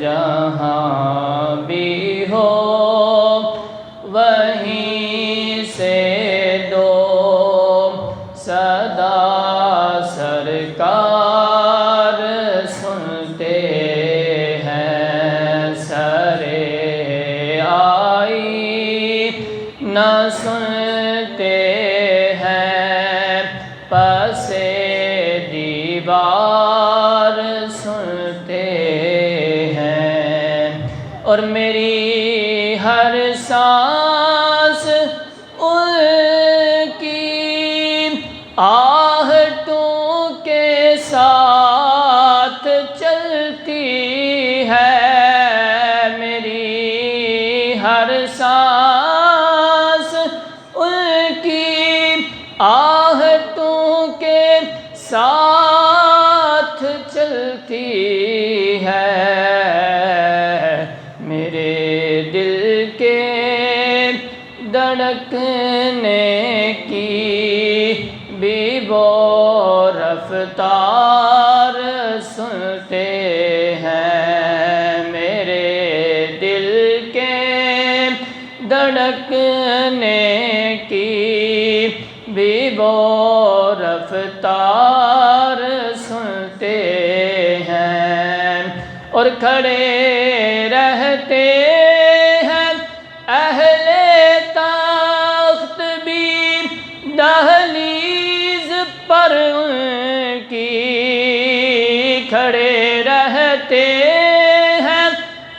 جہاں بھی ہو وہیں سے دو صدا سرکار سنتے ہیں، سرے آئی نہ سنتے ہیں، پسے دیوار سنتے ہیں، اور میری ہر سانس ان کی آہٹوں کے ساتھ چلتی ہے، میری ہر سانس ان کی آہٹوں کے ساتھ چلتی ہے، میرے دل کے دھڑکنے کی بھی وہ رفتار سنتے ہیں، میرے دل کے دھڑکنے کی بھی وہ رفتار سنتے ہیں، اور کھڑے رہتے ہیں اہل تخت بھی دہلیز پر ان کی، کھڑے رہتے ہیں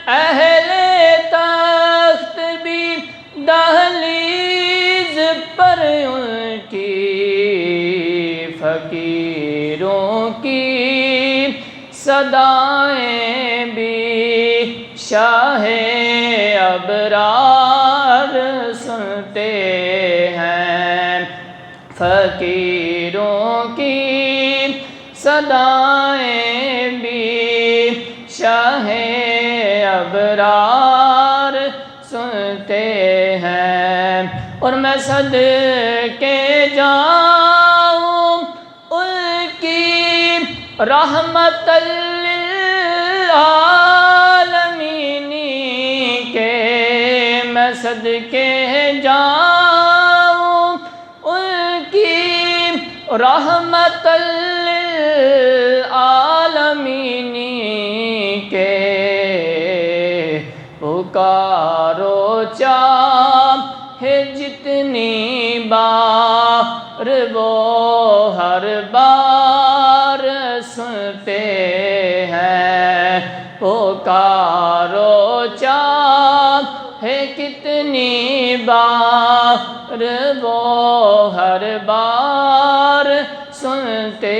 اہل تخت بھی دہلیز پر ان کی، فقیروں کی صدائیں بھی شاہ ابرار سنتے ہیں، فقیروں کی صدائیں بھی شاہ ابرار سنتے ہیں، اور میں صدقے جاؤں ان کی رحمت للعالمین کے، میں صدقے جاؤں ان کی رحمت للعالمین کے، پکارو چاہے جتنی بار وہ ہر بار سنتے ہیں، پکارو چاہے کتنی بار وہ ہر بار سنتے